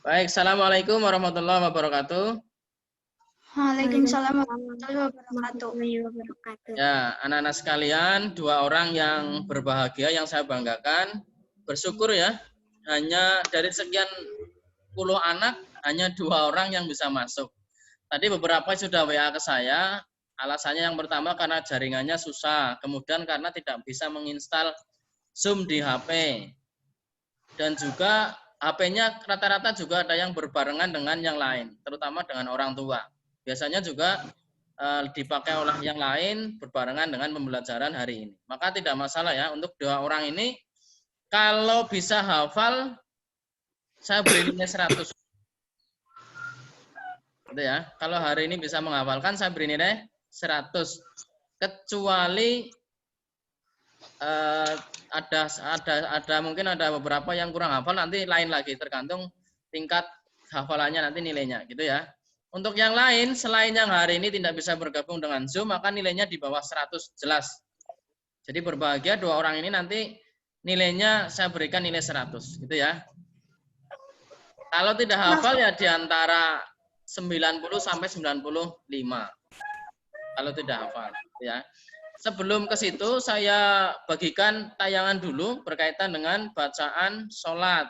Baik, Assalamualaikum warahmatullahi wabarakatuh. Waalaikumsalam warahmatullahi wabarakatuh. Ya, anak-anak sekalian, dua orang yang berbahagia yang saya banggakan, bersyukur ya, hanya dari sekian puluh anak, hanya dua orang yang bisa masuk. Tadi beberapa sudah WA ke saya, alasannya yang pertama karena jaringannya susah, kemudian karena tidak bisa menginstal Zoom di HP, dan juga HP-nya rata-rata juga ada yang berbarengan dengan yang lain, terutama dengan orang tua. Biasanya juga dipakai oleh yang lain berbarengan dengan pembelajaran hari ini. Maka tidak masalah ya, untuk dua orang ini kalau bisa hafal saya beri nilai 100. Gitu ya. Kalau hari ini bisa menghafalkan saya beri nilai 100. Kecuali ada mungkin ada beberapa yang kurang hafal, nanti lain lagi tergantung tingkat hafalannya nanti nilainya gitu ya. Untuk yang lain selain yang hari ini tidak bisa bergabung dengan Zoom, maka nilainya di bawah 100 jelas. Jadi berbahagia dua orang ini nanti nilainya saya berikan nilai 100 gitu ya. Kalau tidak hafal ya di antara 90 sampai 95. Kalau tidak hafal ya. Sebelum ke situ saya bagikan tayangan dulu berkaitan dengan bacaan sholat.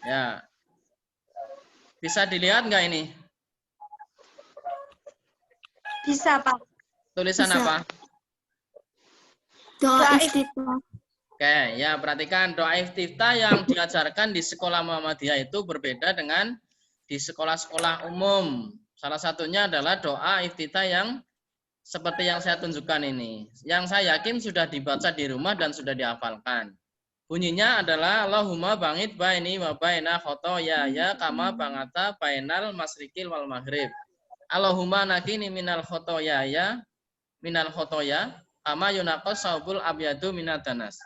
Ya, bisa dilihat nggak ini? Bisa, Pak. Tulisan Bisa. apa? Doa iftitah. Oke, ya perhatikan doa iftitah yang diajarkan di sekolah Muhammadiyah itu berbeda dengan di sekolah-sekolah umum. Salah satunya adalah doa iftitah yang seperti yang saya tunjukkan ini. Yang saya yakin sudah dibaca di rumah dan sudah dihafalkan. Bunyinya adalah Allahumma bangit baini wa baina khotoya ya kama bangata bainal masrikil wal maghrib. Allahumma nakini minal khotoya ya minal khotoya kama yunaqas saubul abyadu minadanas.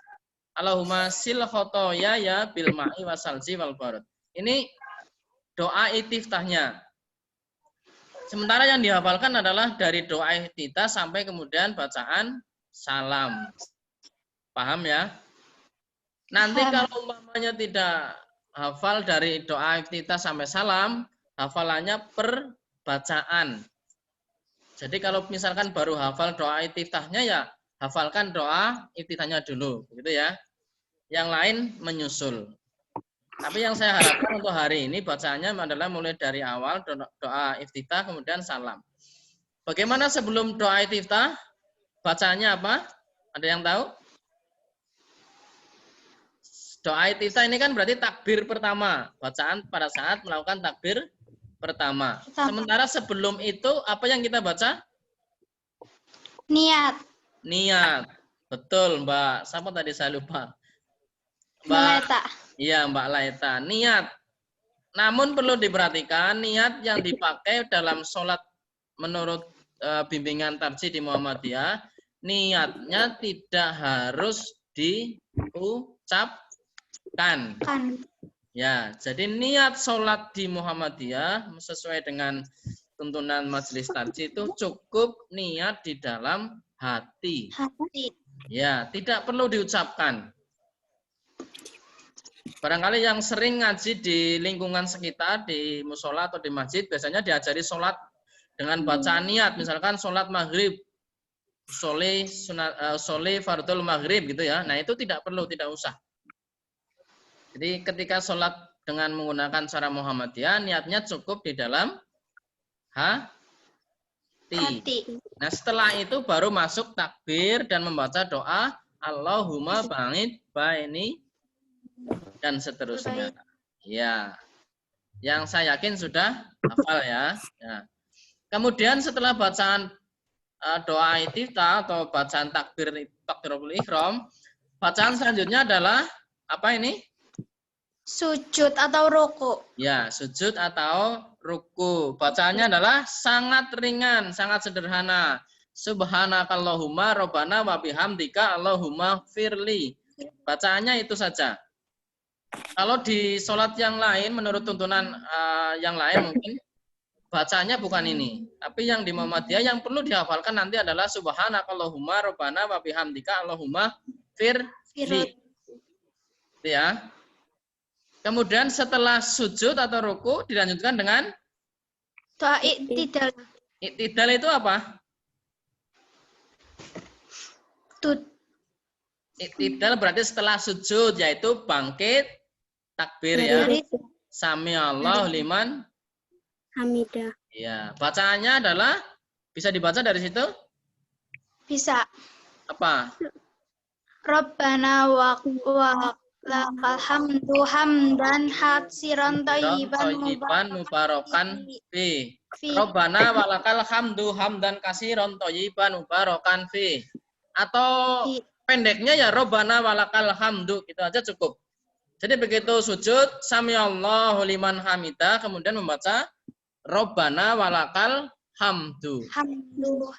Allahumma sil khotoya ya bil ma'i wasalji wal barud. Ini doa istiftahnya. Sementara yang dihafalkan adalah dari doa iftitah sampai kemudian bacaan salam. Paham ya? Nanti kalau umpamanya tidak hafal dari doa iftitah sampai salam, hafalannya per bacaan. Jadi kalau misalkan baru hafal doa iftitahnya ya hafalkan doa iftitahnya dulu, begitu ya. Yang lain menyusul. Tapi yang saya harapkan untuk hari ini bacaannya adalah mulai dari awal doa iftitah kemudian salam. Bagaimana sebelum doa iftitah? Bacaannya apa? Ada yang tahu? Doa iftitah ini kan berarti takbir pertama. Bacaan pada saat melakukan takbir pertama. Sementara sebelum itu apa yang kita baca? Niat. Niat. Betul, Mbak. Siapa tadi saya lupa? Mbak Laita. Iya, Mbak Laita. Niat. Namun perlu diperhatikan niat yang dipakai dalam sholat menurut bimbingan tarjih di Muhammadiyah, niatnya tidak harus diucapkan. Ya, jadi niat sholat di Muhammadiyah sesuai dengan tuntunan majelis tarjih itu cukup niat di dalam hati. Ya, tidak perlu diucapkan. Barangkali yang sering ngaji di lingkungan sekitar, di musola atau di masjid, biasanya diajari sholat dengan bacaan niat. Misalkan sholat maghrib, sholli fardul maghrib gitu ya. Nah itu tidak perlu, tidak usah. Jadi ketika sholat dengan menggunakan cara Muhammadiyah, niatnya cukup di dalam hati. Nah setelah itu baru masuk takbir dan membaca doa Allahumma bangit baini dan seterusnya. Ya, yang saya yakin sudah hafal ya. Ya. Kemudian setelah bacaan doa iftitah atau bacaan takbiratul ihram, bacaan selanjutnya adalah apa ini? Sujud atau ruku. Ya, sujud atau ruku. Bacaannya adalah sangat ringan, sangat sederhana. Subhanakallahumma rabbana wa bihamdika Allahumma firli. Bacaannya itu saja. Kalau di sholat yang lain, menurut tuntunan yang lain mungkin bacanya bukan ini. Tapi yang di Muhammadiyah yang perlu dihafalkan nanti adalah Subhanakallahumma rabbana wa bihamdika Allahumma firli. Ya. Kemudian setelah sujud atau ruku dilanjutkan dengan Doa iktidal. iktidal itu apa? Tut. Iktidal berarti setelah sujud, yaitu bangkit, takbir ya. Dari Sami Allah liman Hamidah. ya. Bacaannya adalah bisa dibaca dari situ? bisa. Apa? Rabbana wa lakal hamdu hamdan hatsiran Thayyiban mubarakan fi. fi. Rabbana walakal hamdu hamdan katsiran thayyiban mubarakan fi. Atau Fi. pendeknya ya Rabbana walakal hamdu, itu aja cukup. Jadi begitu sujud sami Allahu liman hamidah, kemudian membaca Rabbana walakal hamdu. Hamdu.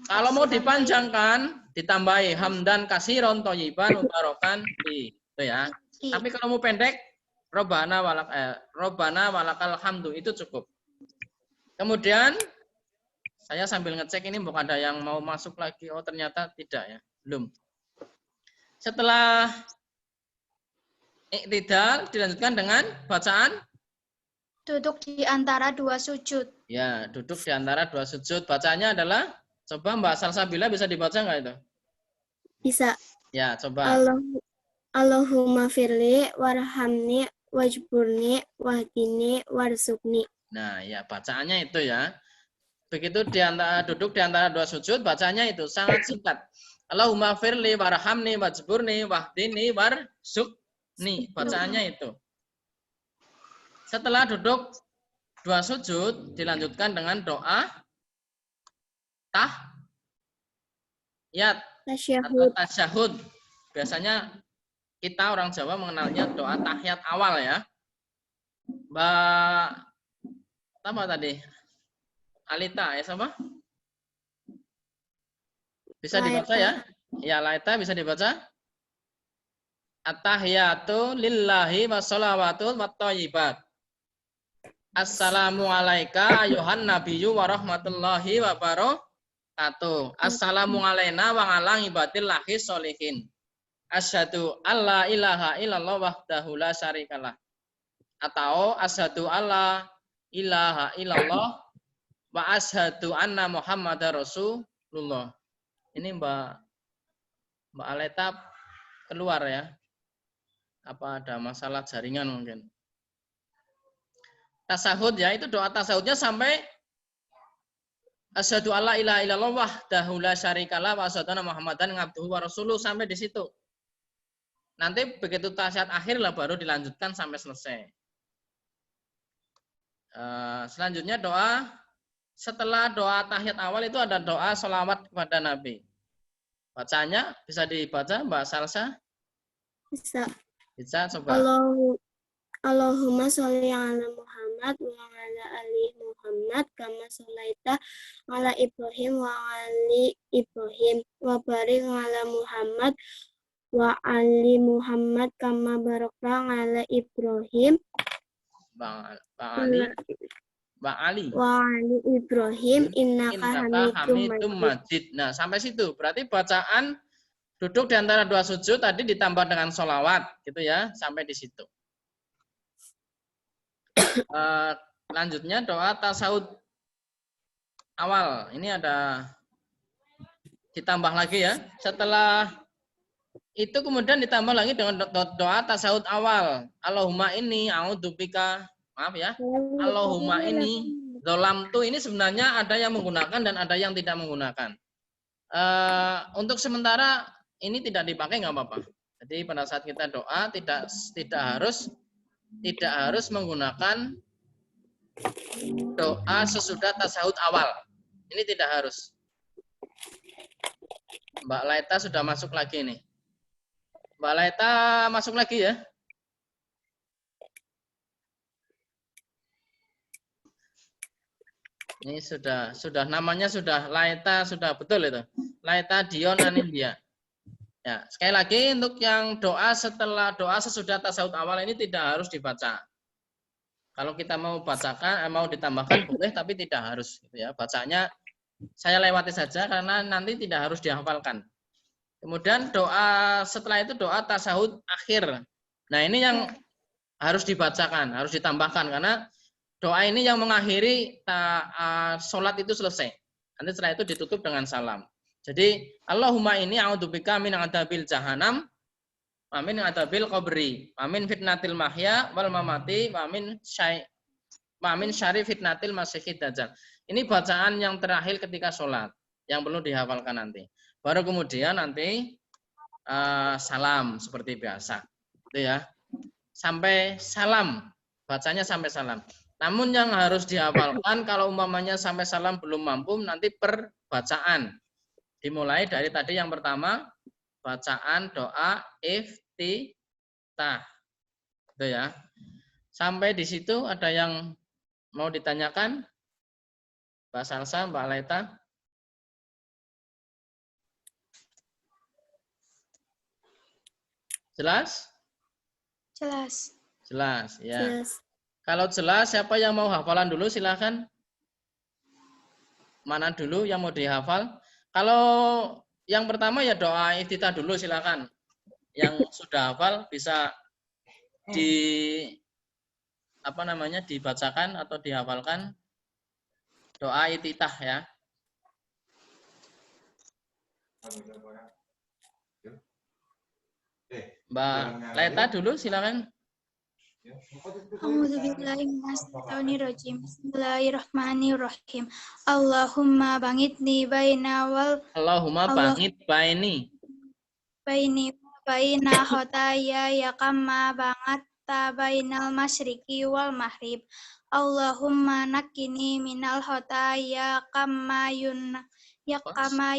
Kalau mau dipanjangkan ditambahi hamdan katsiran thayyiban mubarakan fi. Itu ya. Fi. Tapi kalau mau pendek Rabbana walakal hamdu itu cukup. Kemudian saya sambil ngecek ini bukan ada yang mau masuk lagi. Oh ternyata tidak ya. Belum. Setelah iktidal dilanjutkan dengan bacaan Duduk di antara dua sujud. ya, duduk di antara dua sujud. Bacaannya adalah coba Mbak Salsabila bisa dibaca nggak itu? Bisa. Ya, coba. Allahumma firli warhamni wajburni wahdini warzukni. Nah, ya bacaannya itu ya. Begitu duduk di antara dua sujud, bacanya itu sangat singkat. Allahumma firli warhamni wajburni wahdini warzukni. Bacaannya itu. Setelah duduk dua sujud, dilanjutkan dengan doa tahyat atau tasyahud. Biasanya kita orang Jawa mengenalnya doa tahiyat awal ya. Mbak apa tadi? Alita ya sama? Bisa dibaca ya? Ya, Alita bisa dibaca? At-tahiyatu lillahi wassalawatu wattayyibat. Assalamu alayka ayuhan nabiyyu wa rahmatullahi wa barakatuh. Assalamu alayna wa ala ibadillahi sholihin. Asyhadu alla ilaha illallah wahdahu la syarikalah. Atau asyhadu alla ilaha illallah wa asyhadu anna Muhammadar Rasulullah. Ini Mbak Aleta keluar ya. Apa ada masalah jaringan mungkin? Tasahud ya, itu doa tasahudnya sampai asyhadu alla ilaha illallah wahdahu la syarikalah wa asyhadu anna Muhammadan abduhu wa rasuluh, sampai di situ. Nanti begitu tasyahat akhir lah baru dilanjutkan sampai selesai. Selanjutnya doa setelah doa tahiyat awal itu ada doa sholawat kepada Nabi. Bacanya bisa dibaca Mbak Salsa? Bisa. Bisa coba. Allahumma sholli ala Muhammad wa ala ali Muhammad kama sholaita ala Ibrahim wa ali Ibrahim wa barik ala Muhammad wa ali Muhammad kama barakta ala Ibrahim Bang Ali. wa ali Ibrahim innaka Hamidum Majid. Nah, sampai situ. Berarti bacaan duduk di antara dua sujud tadi ditambah dengan sholawat, gitu ya, sampai di situ. Lanjutnya doa tasawuf awal. Ini ada ditambah lagi ya. Setelah itu kemudian ditambah lagi dengan doa tasawuf awal. Allahumma inni a'udzubika. Maaf ya. Allahumma inni dzolamtu, ini sebenarnya ada yang menggunakan dan ada yang tidak menggunakan. Untuk sementara ini tidak dipakai nggak apa-apa. Jadi pada saat kita doa tidak harus menggunakan doa sesudah tasawuf awal. Ini tidak harus. Mbak Laita sudah masuk lagi nih. Mbak Laita masuk lagi ya. Ini sudah namanya sudah Laita, sudah betul itu. Laita Dion Anindya. Ya, sekali lagi untuk yang doa setelah doa sesudah tasawuf awal ini tidak harus dibaca. Kalau kita mau bacakan, mau ditambahkan boleh, tapi tidak harus. Gitu ya. Bacanya saya lewati saja karena nanti tidak harus dihafalkan. Kemudian doa setelah itu doa tasawuf akhir. Nah ini yang harus dibacakan, harus ditambahkan karena doa ini yang mengakhiri sholat itu selesai. Nanti setelah itu ditutup dengan salam. Jadi Allahumma ini a'udzubika min adzabil jahannam wa min adzabil qabri wa min fitnatil mahya wal mamati wa min syarri fitnatil masiihid dajjal. Ini bacaan yang terakhir ketika sholat yang perlu dihafalkan nanti. Baru kemudian nanti salam seperti biasa. Itu ya. Sampai salam, bacanya sampai salam. Namun yang harus dihafalkan kalau umpamanya sampai salam belum mampu, nanti per bacaan. Dimulai dari tadi yang pertama, bacaan doa iftitah. Itu ya. Sampai di situ ada yang mau ditanyakan? Mbak Salsa, Mbak Laita? Jelas? Jelas. Jelas, ya. Jelas. Kalau jelas, siapa yang mau hafalan dulu? Silahkan. Mana dulu yang mau dihafal? Kalau yang pertama ya doa iftitah dulu, silahkan. Yang sudah hafal bisa dibacakan atau dihafalkan doa iftitah ya. Mbak Leta dulu, silakan. Bismillahirrahmanirrahim. Allahumma bangitni baina wal Allahumma bangit baini baina khotaya ya kama bangatta bainal masyriqi wal maghrib. Allahumma nakini minal khotaya kama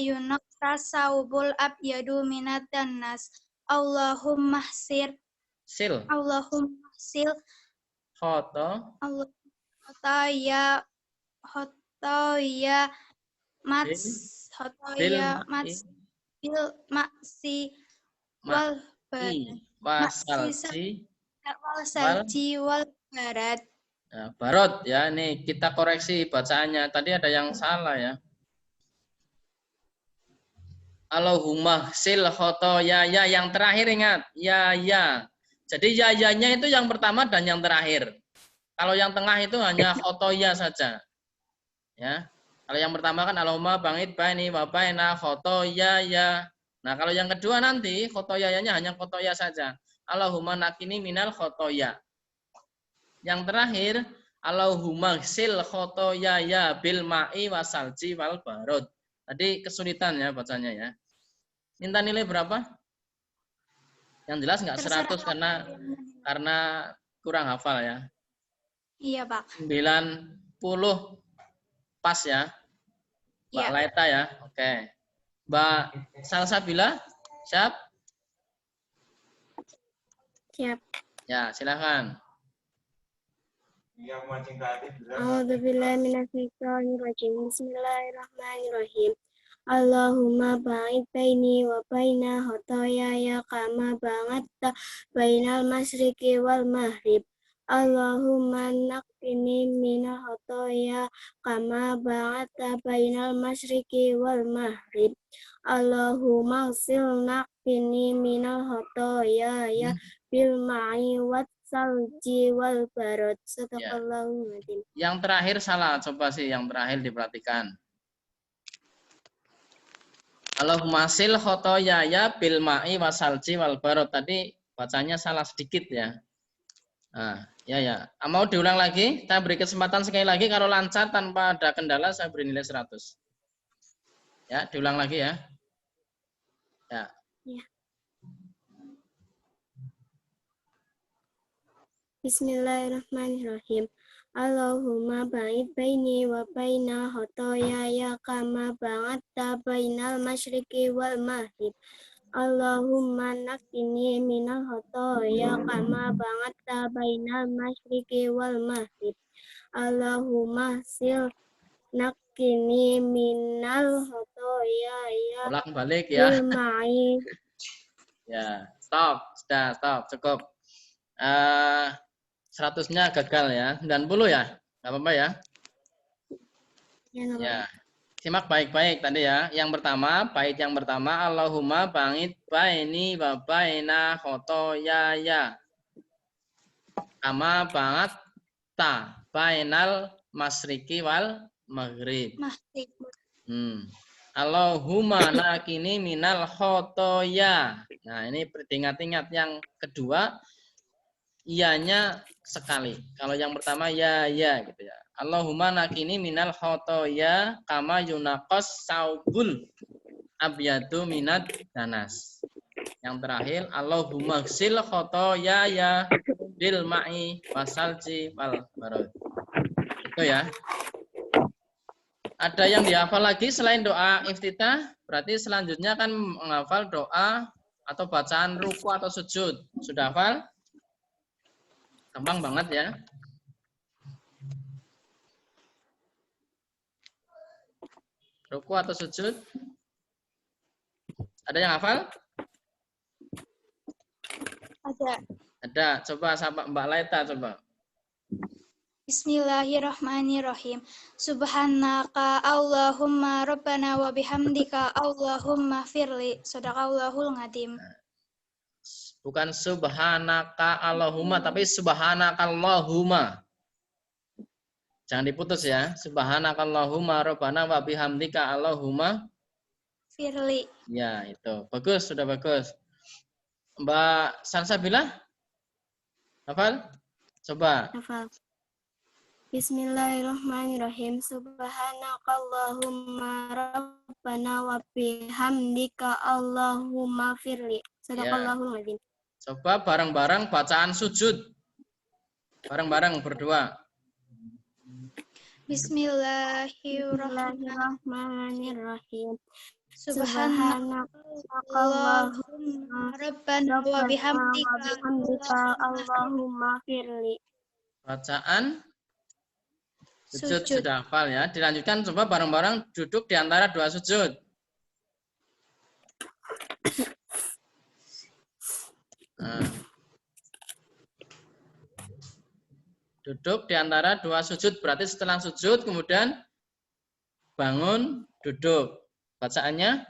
yunaqqa saubul abyadu minad dannas. Allahumma sil khotaya bil maksi wal salji wal barat. Ya, barot ya, ini kita koreksi bacaannya. Tadi ada yang salah ya. Allahumma sil khotoya ya, yang terakhir ingat ya. Jadi ya-nya itu yang pertama dan yang terakhir. Kalau yang tengah itu hanya khotoya saja. Ya. Kalau yang pertama kan Allahumma bangit baini wa baina khotoya ya. Nah, kalau yang kedua nanti khotoyanya hanya khotoya saja. Allahumma nakini minal khotoya. Yang terakhir Allahumma sil khotoya ya bil ma'i wasalji wal barod. Tadi kesulitan ya bacanya ya. Minta nilai berapa? Yang jelas nggak 100 karena kurang hafal ya. Iya, Pak. 90 pas ya. Mbak Laita ya. Oke. Mbak Salsabila, siap? Siap. Ya, silakan. A'udzubillahi minasyaitonirrajim. Bismillahirrahmanirrahim. Allahumma ba'id baini wa baina khotoyaya kama ba'adta bainal masyriqi wal maghrib. Allahumma naqqini minal khotoya kama ba'adta bainal masyriqi wal maghrib. Allahumma ghsil naqqini minal khotoyaya bil ma'i wat salji wal barod. Sadaqallahul adzim. Yang terakhir salah, coba sih yang terakhir diperhatikan. Allahumma sil khotoyaya bil ma'i wasalji wal barod. Tadi bacanya salah sedikit ya. Nah, ya. Mau diulang lagi? Saya beri kesempatan sekali lagi. Kalau lancar tanpa ada kendala, saya beri nilai 100. Ya, diulang lagi ya. Ya. Bismillahirrahmanirrahim. Allahumma ba'id baini wa baina khotoyaya kama ba'adta bainal masyriqi wal maghrib. Allahumma naqqini minal khotoya kama ba'adta bainal masyriqi wal maghrib. Allahumma sil naqqini minal khotoyaya Bolak-balik ya. bil ma'i. Ya, stop. Sudah, stop. Cukup. 100-nya gagal ya. 90 ya. Enggak apa-apa ya. Ya. Simak baik-baik tadi ya. Yang pertama, bait yang pertama Allahumma bangit baini wa baina khotoyaya. Kama banget ta bainal masriki wal maghrib. Masih. Allahumma nakini minal khotoya. Nah, ini ingat-ingat yang kedua ianya sekali. Kalau yang pertama ya gitu ya. Allahumma nakini minal khotoya kama yunaqas saubul abyadu minad danas. Yang terakhir Allahumma ghsil khotoya ya bil ma'i wasalji wal barad. Itu ya. Ada yang dihafal lagi selain doa iftitah? Berarti selanjutnya kan menghafal doa atau bacaan ruku atau sujud. Sudah hafal? Gampang banget ya. Ruku atau sujud? Ada yang hafal? Ada. Ada. Coba sama Mbak Laita coba. Bismillahirrahmanirrahim. Subhanaka Allahumma rabbana wa bihamdika Allahumma firli. Sadaqallahul ngadim. Bukan subhanaka Allahumma tapi subhanaka Allahumma. Jangan diputus ya. Subhanaka Allahumma rabbana wa bihamdika Allahumma Firli. ya, itu. Bagus, sudah bagus. Mbak Salsabila? Hafal? Coba. Hafal. Bismillahirrahmanirrahim. Subhanakallahumma rabbana wa bihamdika Allahumma firli. Sadaqallahul azim. Coba bareng-bareng bacaan sujud. Bareng-bareng berdua. Bismillahirrahmanirrahim. Subhanakallahumma rabbana wa bihamdika Allahumma firli. Bacaan sujud sudah hafal ya. Dilanjutkan coba bareng-bareng duduk di antara dua sujud. Nah. Duduk di antara dua sujud. Berarti setelah sujud kemudian bangun duduk. Bacaannya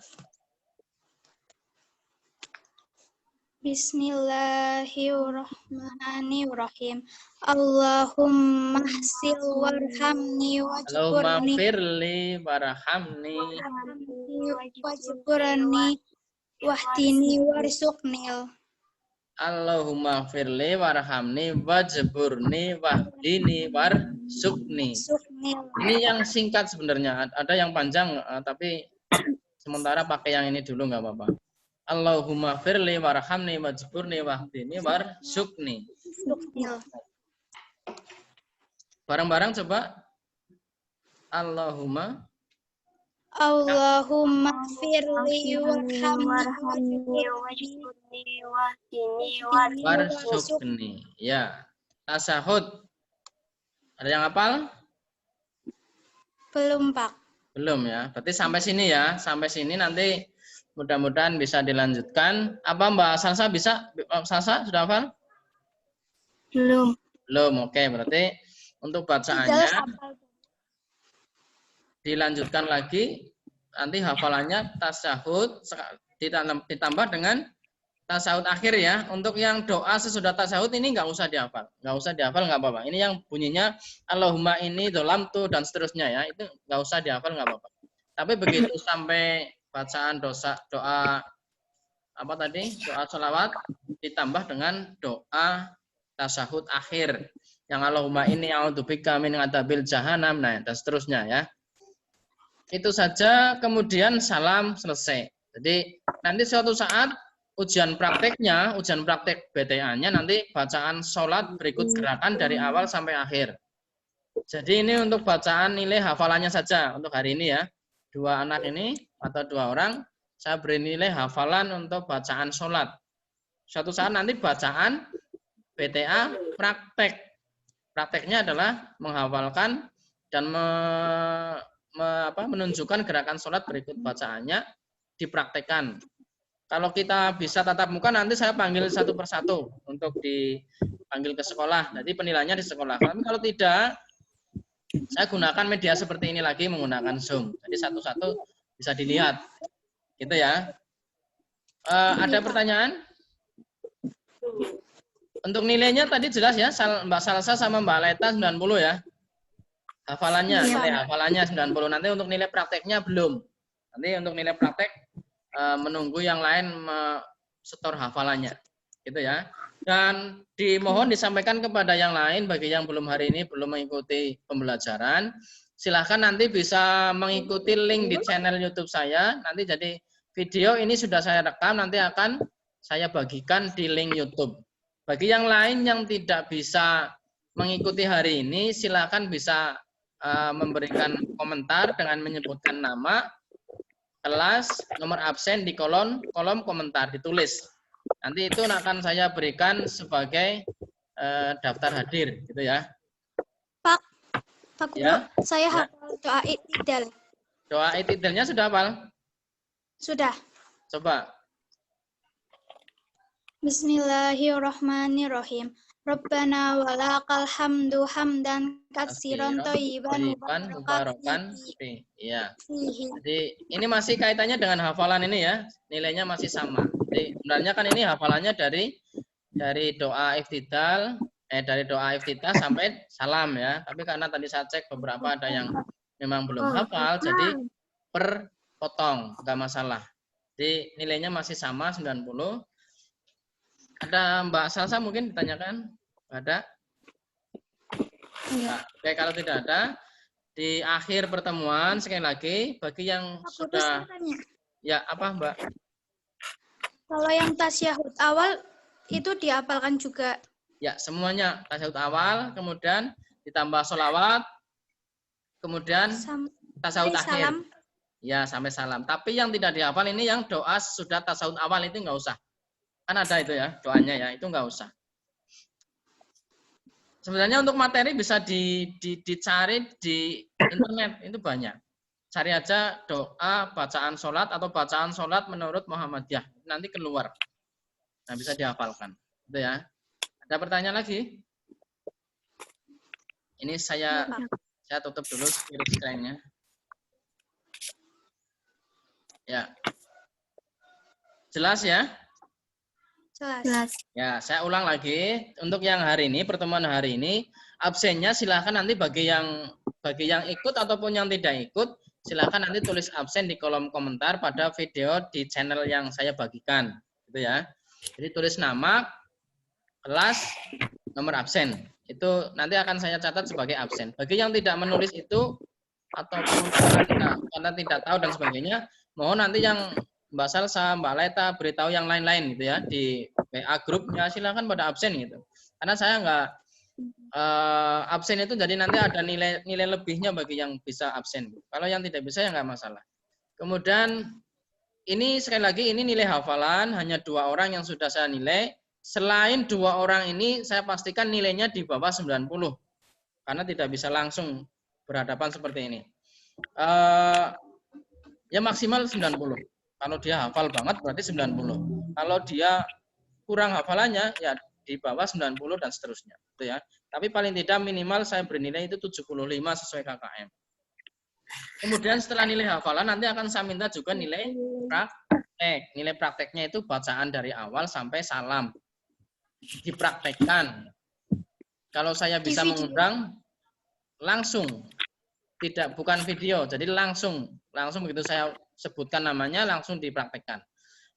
Bismillahirrahmanirrahim. Allahumma hsil warhamni Allahumma wajburni firli warhamni wajburni wahdini warsuknil. Allahumma firli warhamni wajburni wahdini warsukni. Ini yang singkat sebenarnya. Ada yang panjang tapi sementara pakai yang ini dulu nggak apa-apa. Allahumma firli warhamni wajburni wahdini warsukni. Bareng-bareng coba. Allahumma firli warhamni wajburni wahdini warsukni. Ya. Tasahud. Ada yang hafal? Belum, Pak. Belum ya. Berarti sampai sini ya. Sampai sini nanti mudah-mudahan bisa dilanjutkan. Apa Mbak Salsa bisa? Mbak Salsa sudah hafal? Belum. Belum. Oke, berarti untuk bacaannya dilanjutkan lagi. Nanti hafalannya tasyahud ditambah dengan tasyahud akhir ya. Untuk yang doa sesudah tasyahud ini nggak usah dihafal. Nggak usah dihafal nggak apa-apa. Ini yang bunyinya Allahumma ini dolamtu dan seterusnya ya. Itu nggak usah dihafal nggak apa-apa. Tapi begitu sampai bacaan doa apa tadi? Doa sholawat ditambah dengan doa tasyahud akhir. Yang Allahumma ini a'udzubika min adzabil jahannam. Nah, dan seterusnya ya. Itu saja, kemudian salam selesai. Jadi nanti suatu saat ujian praktek BTA-nya nanti bacaan sholat berikut gerakan dari awal sampai akhir. Jadi ini untuk bacaan nilai hafalannya saja untuk hari ini ya. Dua anak ini atau dua orang, saya beri nilai hafalan untuk bacaan sholat. Suatu saat nanti bacaan BTA praktek. Prakteknya adalah menghafalkan dan menunjukkan gerakan sholat berikut bacaannya dipraktekkan. Kalau kita bisa tatap muka nanti saya panggil satu persatu untuk dipanggil ke sekolah. Jadi penilaiannya di sekolah. Tapi kalau tidak, saya gunakan media seperti ini lagi menggunakan Zoom. Jadi satu-satu bisa dilihat. Gitu ya. Ada pertanyaan? Untuk nilainya tadi jelas ya, Mbak Salsa sama Mbak Leta 90 ya. Hafalannya, Iya. nilai hafalannya 90. Nanti untuk nilai prakteknya belum. Nanti untuk nilai praktek menunggu yang lain setor hafalannya. Gitu ya. Dan dimohon disampaikan kepada yang lain bagi yang belum hari ini belum mengikuti pembelajaran, silahkan nanti bisa mengikuti link di channel YouTube saya. Nanti jadi video ini sudah saya rekam, nanti akan saya bagikan di link YouTube. Bagi yang lain yang tidak bisa mengikuti hari ini, silakan bisa memberikan komentar dengan menyebutkan nama, kelas, nomor absen di kolom komentar, ditulis. Nanti itu akan saya berikan sebagai daftar hadir, gitu ya. Pak Guru, Ya. saya hafal doa i'tidal. Doa i'tidalnya sudah hafal? Sudah. Coba. Bismillahirrahmanirrahim. Rabbana walakal hamdu hamdan katsiran thayyiban mubarakan fihi. ya. Jadi ini masih kaitannya dengan hafalan ini ya. Nilainya masih sama. Jadi sebenarnya kan ini hafalannya dari doa iftidal dari doa iftitah sampai salam ya. Tapi karena tadi saya cek beberapa ada yang memang belum hafal, jadi potong, enggak masalah. Jadi nilainya masih sama 90. Ada Mbak Salsa mungkin ditanyakan? Ada? Nah, oke, kalau tidak ada, di akhir pertemuan sekali lagi bagi yang sudah ya apa Mbak? Kalau yang tasyahud awal itu dihafalkan juga. Ya, semuanya tasyahud awal, kemudian ditambah sholawat, kemudian tasyahud akhir. Salam. Ya, sampai salam. Tapi yang tidak dihafal ini yang doa sudah tasyahud awal itu enggak usah. Kan ada itu ya, doanya ya, itu enggak usah. Sebenarnya untuk materi bisa dicari di internet, itu banyak. Cari aja doa bacaan sholat atau bacaan sholat menurut Muhammadiyah. Nanti keluar. Nah, bisa dihafalkan. Itu ya. Ada pertanyaan lagi? Ini saya tutup dulu screen-nya. Ya. Jelas ya? Jelas. Ya, saya ulang lagi. Untuk yang hari ini, pertemuan hari ini, absennya silakan nanti bagi yang ikut ataupun yang tidak ikut, silakan nanti tulis absen di kolom komentar pada video di channel yang saya bagikan. Gitu ya. Jadi tulis nama, kelas, nomor absen. Itu nanti akan saya catat sebagai absen. Bagi yang tidak menulis itu, ataupun karena tidak tahu dan sebagainya, mohon nanti yang Mbak Salsa, Mbak Leta beritahu yang lain-lain gitu ya di WA grupnya, silakan pada absen gitu. Karena saya nggak absen itu jadi nanti ada nilai lebihnya bagi yang bisa absen. Kalau yang tidak bisa ya nggak masalah. Kemudian ini sekali lagi ini nilai hafalan hanya 2 orang yang sudah saya nilai. Selain 2 orang ini saya pastikan nilainya di bawah 90 karena tidak bisa langsung berhadapan seperti ini. Ya maksimal 90. Kalau dia hafal banget berarti 90. Kalau dia kurang hafalannya ya di bawah 90 dan seterusnya. Gitu ya. Tapi paling tidak minimal saya bernilai itu 75 sesuai KKM. Kemudian setelah nilai hafalan nanti akan saya minta juga nilai praktek. Nilai prakteknya itu bacaan dari awal sampai salam. Dipraktekkan. Kalau saya bisa mengundang langsung. Bukan video, jadi langsung begitu saya sebutkan namanya langsung dipraktekkan.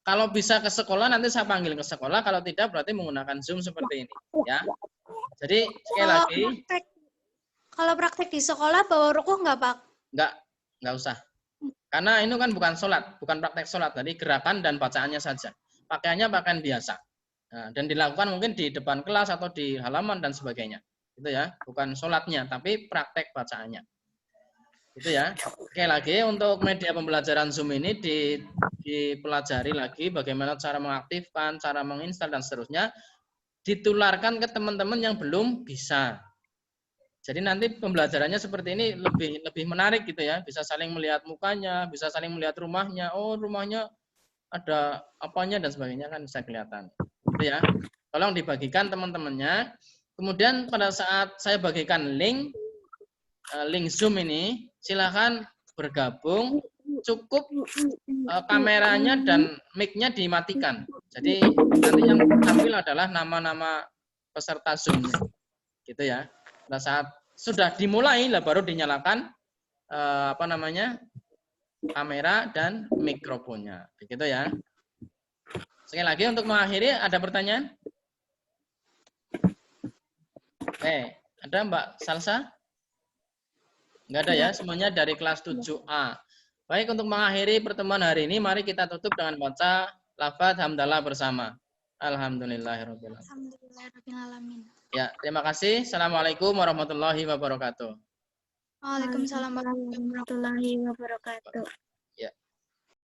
Kalau bisa ke sekolah nanti saya panggil ke sekolah, kalau tidak berarti menggunakan Zoom seperti ini ya. Jadi sekali lagi kalau praktek di sekolah bawa rukuh nggak Pak? Nggak usah. Karena ini kan bukan sholat, bukan praktek sholat, jadi gerakan dan bacaannya saja. Pakaiannya pakaian biasa. Nah, dan dilakukan mungkin di depan kelas atau di halaman dan sebagainya. Itu ya, bukan sholatnya tapi praktek bacaannya. Itu ya. Oke, lagi untuk media pembelajaran Zoom ini dipelajari lagi bagaimana cara mengaktifkan, cara menginstal dan seterusnya, ditularkan ke teman-teman yang belum bisa. Jadi nanti pembelajarannya seperti ini lebih menarik gitu ya, bisa saling melihat mukanya, bisa saling melihat rumahnya. Oh, rumahnya ada apanya dan sebagainya kan bisa kelihatan. Gitu ya. Tolong dibagikan teman-temannya. Kemudian pada saat saya bagikan link Zoom ini, silakan bergabung, cukup kameranya dan mic-nya dimatikan. Jadi nanti yang tampil adalah nama-nama peserta Zoom. Gitu ya. Pada saat sudah dimulai lah baru dinyalakan kamera dan mikrofonnya. Begitu ya. Sekali lagi untuk mengakhiri ada pertanyaan? Ada Mbak Salsa? Enggak ada ya, semuanya dari kelas 7A. Baik, untuk mengakhiri pertemuan hari ini, mari kita tutup dengan baca lafaz hamdalah bersama. Alhamdulillahirabbil alamin. Alhamdulillahirabbil alamin. Ya, terima kasih. Assalamualaikum warahmatullahi wabarakatuh. Waalaikumsalam warahmatullahi wabarakatuh. warahmatullahi wabarakatuh.